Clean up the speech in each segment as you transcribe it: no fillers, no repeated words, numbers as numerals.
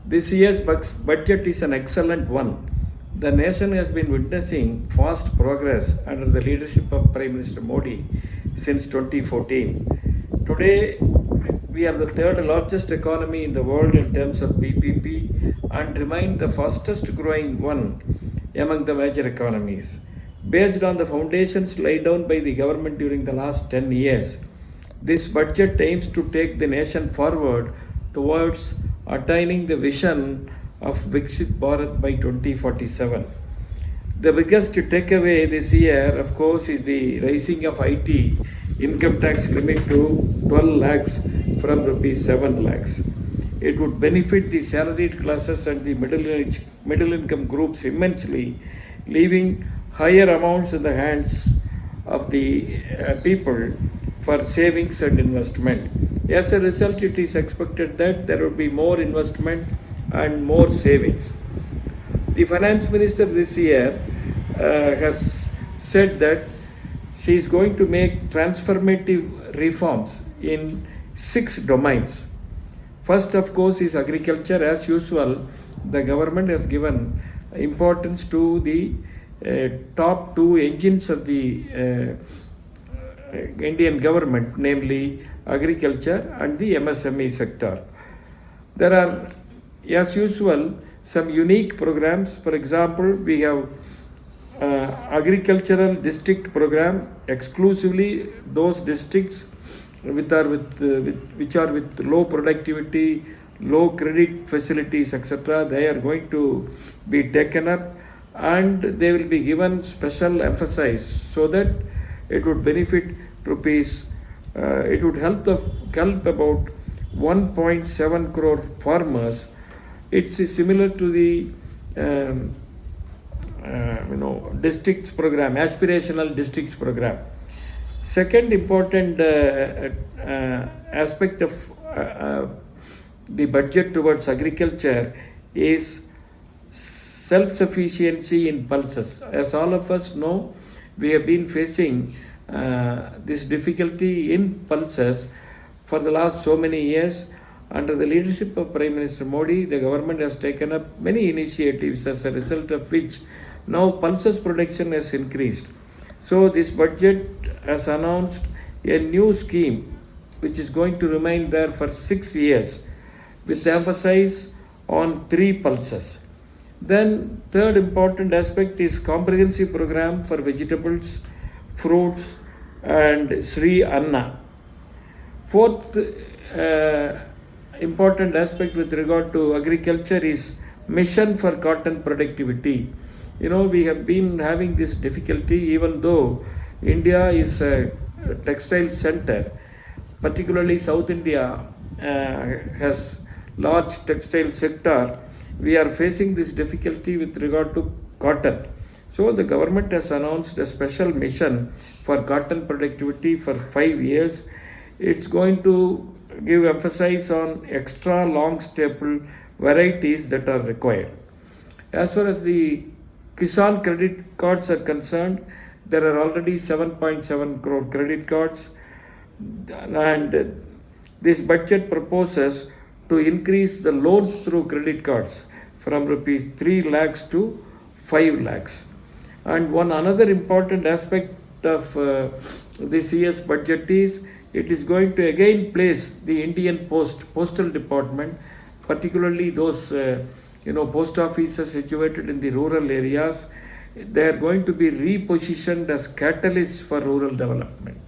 This year's budget is an excellent one. The nation has been witnessing fast progress under the leadership of Prime Minister Modi since 2014. Today, we are the third largest economy in the world in terms of PPP and remain the fastest growing one among the major economies. Based on the foundations laid down by the government during the last 10 years, this budget aims to take the nation forward towards attaining the vision of Viksit Bharat by 2047. The biggest takeaway this year, of course, is the raising of IT income tax limit to 12 lakhs from rupees 7 lakhs. It would benefit the salaried classes and the middle income groups immensely, leaving higher amounts in the hands of the people for savings and investment. As a result, it is expected that there will be more investment and more savings. The finance minister this year has said that she is going to make transformative reforms in 6 domains. First, of course, is agriculture. As usual, the government has given importance to the top 2 engines of the Indian government, namely agriculture and the MSME sector. There are, as usual, some unique programs. For example, we have agricultural district program, exclusively those districts which are with low productivity, low credit facilities, etc. They are going to be taken up and they will be given special emphasis so that it would benefit it would help about 1.7 crore farmers. It's similar to the districts program, aspirational districts program. Second important aspect of the budget towards agriculture is self-sufficiency in pulses. As all of us know, we have been facing this difficulty in pulses for the last so many years. Under the leadership of Prime Minister Modi, the government has taken up many initiatives, as a result of which now pulses production has increased. So this budget has announced a new scheme which is going to remain there for 6 years with emphasis on 3 pulses. Then third important aspect is comprehensive program for vegetables, fruits and Sri Anna. Fourth important aspect with regard to agriculture is mission for cotton productivity. We have been having this difficulty, even though India is a textile center, particularly South India has large textile sector. We are facing this difficulty with regard to cotton. So the government has announced a special mission for cotton productivity for 5 years. It's going to give emphasis on extra long staple varieties that are required. As far as the Kisan credit cards are concerned, there are already 7.7 crore credit cards, and this budget proposes to increase the loans through credit cards from rupees 3 lakhs to 5 lakhs. And one another important aspect of this year's budget is it is going to again place the Indian Postal Department, particularly those post offices situated in the rural areas. They are going to be repositioned as catalysts for rural development,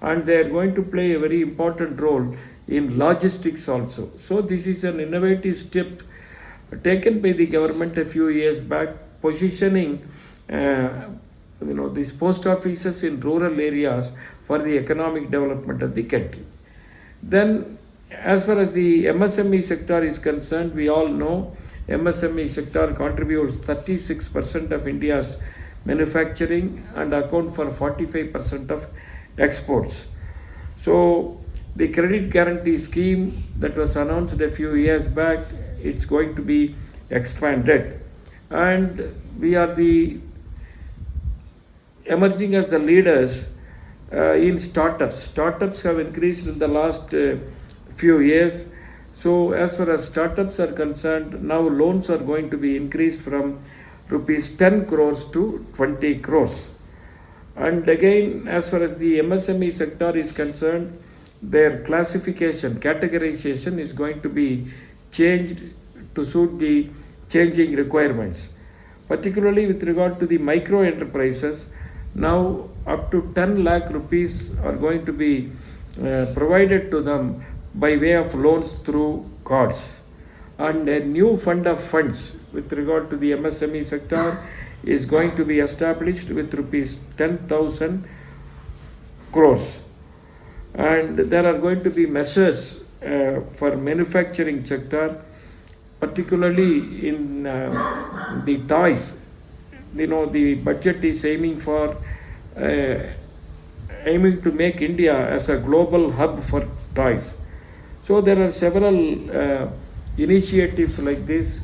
and they are going to play a very important role in logistics also. So this is an innovative step taken by the government a few years back, positioning these post offices in rural areas for the economic development of the country. Then, as far as the MSME sector is concerned, we all know MSME sector contributes 36% of India's manufacturing and account for 45% of exports. So the credit guarantee scheme that was announced a few years back, it's going to be expanded, and we are emerging as the leaders in startups. Startups have increased in the last few years. So as far as startups are concerned, now loans are going to be increased from rupees 10 crores to 20 crores. And again, as far as the MSME sector is concerned, their classification, categorization is going to be changed to suit the changing requirements. Particularly with regard to the micro enterprises, now up to 10 lakh rupees are going to be provided to them by way of loans through cards. And a new fund of funds with regard to the MSME sector is going to be established with rupees 10,000 crores. And there are going to be measures for manufacturing sector, particularly in the toys. The budget is aiming to make India as a global hub for toys. So there are several initiatives like this.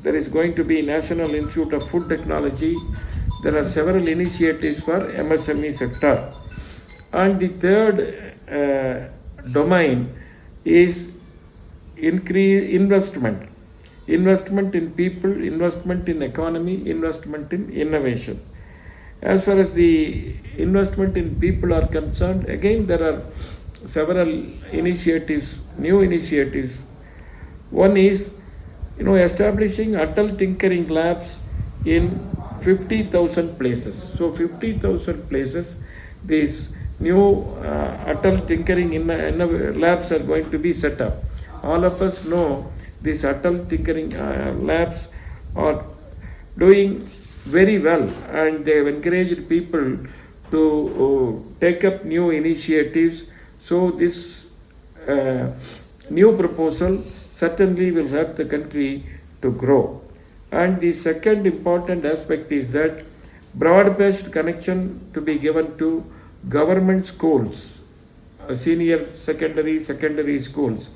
There is going to be National Institute of Food Technology. There are several initiatives for MSME sector. And the third domain is investment. Investment in people, investment in economy, investment in innovation. As far as the investment in people are concerned, again there are several initiatives, new initiatives. One is, establishing Atal Tinkering Labs in 50,000 places. So 50,000 places, these new Atal Tinkering Labs are going to be set up. All of us know these Atal Tinkering Labs are doing very well, and they have encouraged people to take up new initiatives. So this new proposal certainly will help the country to grow. And the second important aspect is that broad-based connection to be given to government schools, senior secondary schools,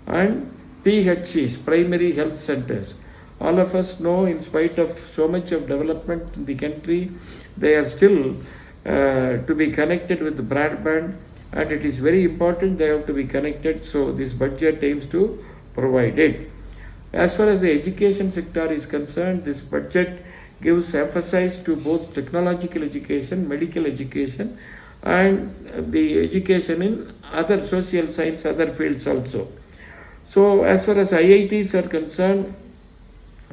and PHCs, primary health centers. All of us know, in spite of so much of development in the country, they are still to be connected with the broadband, and it is very important they have to be connected. So this budget aims to provide it. As far as the education sector is concerned, this budget gives emphasis to both technological education, medical education, and the education in other social science, other fields also. So as far as IITs are concerned,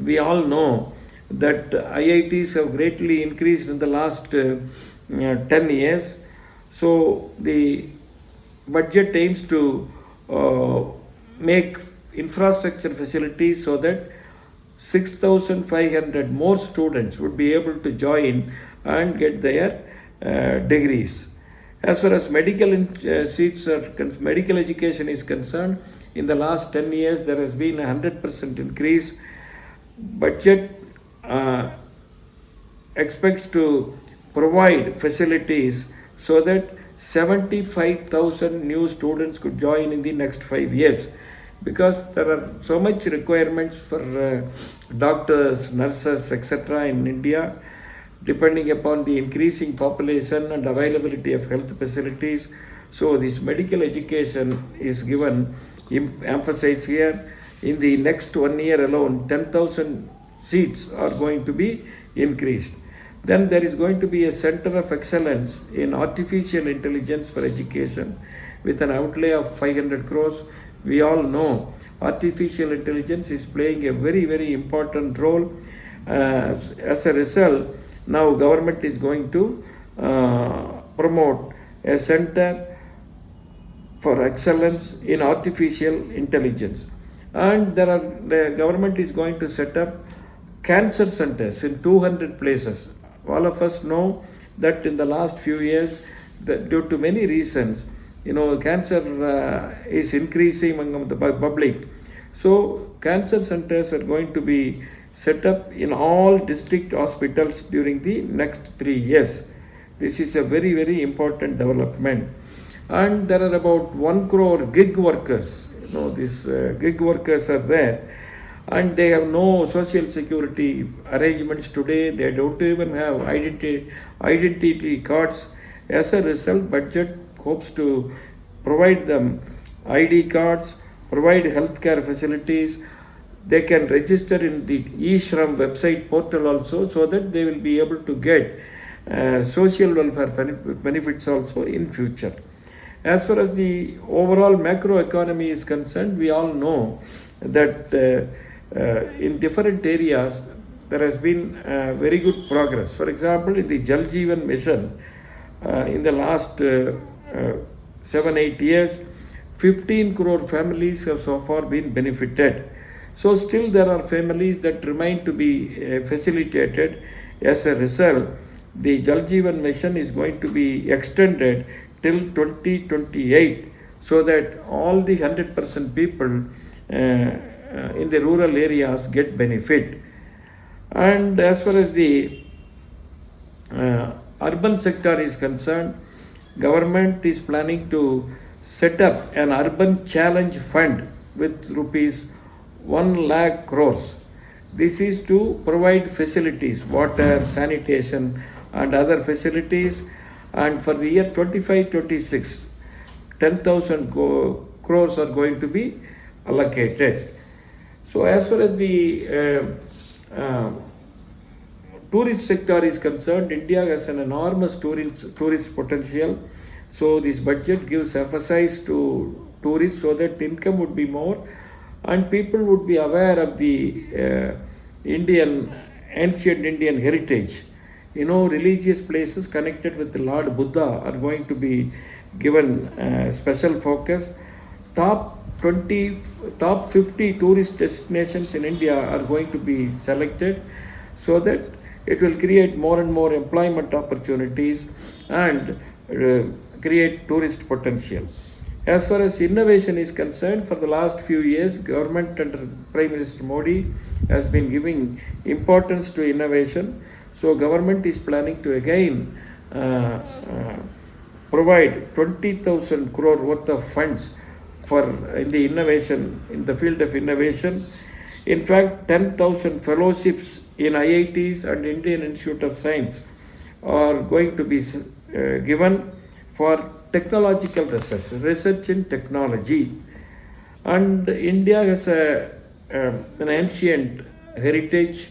we all know that IITs have greatly increased in the last 10 years. So the budget aims to make infrastructure facilities so that 6,500 more students would be able to join and get their degrees. As far as medical education is concerned, in the last 10 years there has been a 100% increase. Budget expects to provide facilities so that 75,000 new students could join in the next 5 years, because there are so much requirements for doctors, nurses, etc. in India, depending upon the increasing population and availability of health facilities. So this medical education is given emphasis here. In the next 1 year alone, 10,000 seats are going to be increased. Then there is going to be a center of excellence in artificial intelligence for education with an outlay of 500 crores. We all know artificial intelligence is playing a very, very important role. As a result, now government is going to promote a center for excellence in artificial intelligence. And the government is going to set up cancer centers in 200 places. All of us know that in the last few years, due to many reasons, cancer is increasing among the public. So cancer centers are going to be set up in all district hospitals during the next 3 years. This is a very, very important development. And there are about 1 crore gig workers. These gig workers are there, and they have no social security arrangements today. They don't even have identity cards. As a result, budget hopes to provide them ID cards provide healthcare facilities. They can register in the eShram website portal also, so that they will be able to get social welfare benefits also in future. As far as the overall macroeconomy is concerned, we all know that in different areas there has been very good progress. For example, in the Jal Jeevan Mission, in the last 7-8 years, 15 crore families have so far been benefited. So still there are families that remain to be facilitated. As a result, the Jal Jeevan Mission is going to be extended till 2028, so that all the 100% people in the rural areas get benefit. And as far as the urban sector is concerned, government is planning to set up an urban challenge fund with rupees 1 lakh crores. This is to provide facilities, water, sanitation, and other facilities. And for the year 25-26, 10,000 crores are going to be allocated. So as far as the tourist sector is concerned, India has an enormous tourist potential. So this budget gives emphasis to tourists so that income would be more and people would be aware of the ancient Indian heritage. Religious places connected with the Lord Buddha are going to be given special focus. Top 50 tourist destinations in India are going to be selected, so that it will create more and more employment opportunities and create tourist potential. As far as innovation is concerned, for the last few years, government under Prime Minister Modi has been giving importance to innovation. So government is planning to again provide 20,000 crore worth of funds in the field of innovation. In fact, 10,000 fellowships in IITs and Indian Institute of Science are going to be given for technological research in technology. And India has an ancient heritage.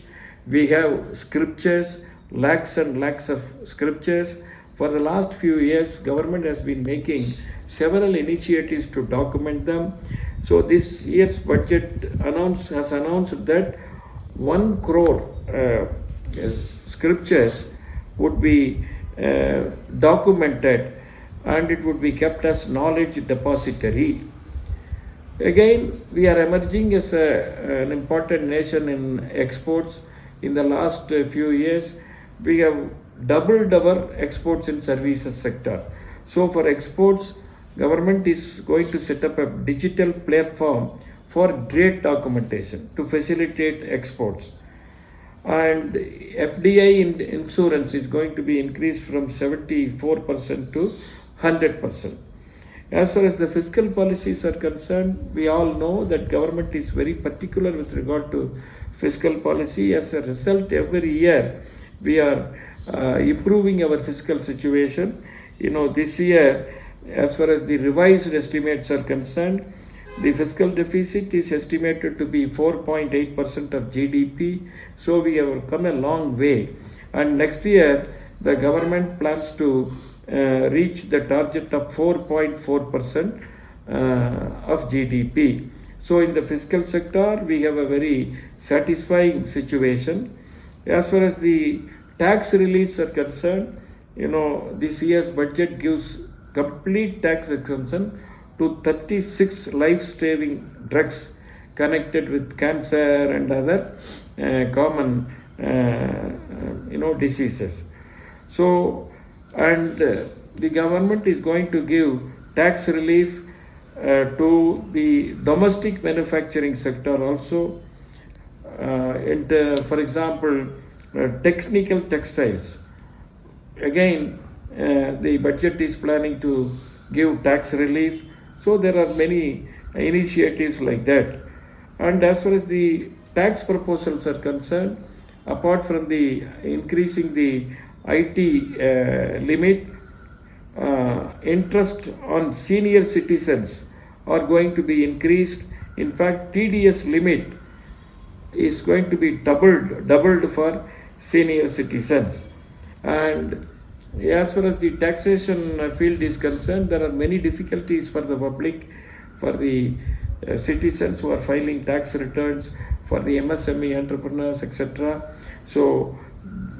We have scriptures, lakhs and lakhs of scriptures. For the last few years, government has been making several initiatives to document them. So this year's budget has announced that 1 crore scriptures would be documented and it would be kept as knowledge depository. Again, we are emerging as an important nation in exports. In the last few years, we have doubled our exports in services sector. So for exports, government is going to set up a digital platform for trade documentation to facilitate exports. And FDI insurance is going to be increased from 74% to 100%. As far as the fiscal policies are concerned, we all know that government is very particular with regard to fiscal policy. As a result, every year we are improving our fiscal situation. This year, as far as the revised estimates are concerned, the fiscal deficit is estimated to be 4.8% of GDP. So we have come a long way. And next year, the government plans to reach the target of 4.4% of GDP. So in the fiscal sector, we have a very satisfying situation. As far as the tax reliefs are concerned, this year's budget gives complete tax exemption to 36 life-saving drugs connected with cancer and other common diseases. So, and the government is going to give tax relief to the domestic manufacturing sector also. For example, technical textiles. Again, the budget is planning to give tax relief. So there are many initiatives like that. And as far as the tax proposals are concerned, apart from the increasing the IT limit, interest on senior citizens are going to be increased. In fact, TDS limit is going to be doubled for senior citizens. And as far as the taxation field is concerned, there are many difficulties for the public, for the citizens who are filing tax returns, for the MSME entrepreneurs, etc. So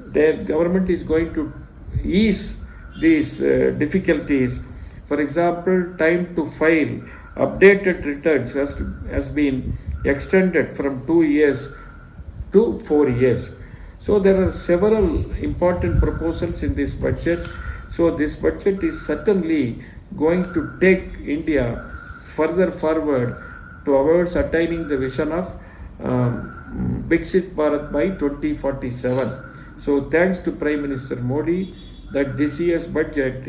their government is going to ease these difficulties. For example, time to file updated returns has been extended from 2 years to 4 years. So there are several important proposals in this budget. So this budget is certainly going to take India further forward towards attaining the vision of Viksit Bharat by 2047. So thanks to Prime Minister Modi that this year's budget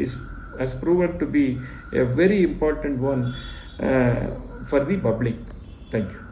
has proven to be a very important one for the public. Thank you.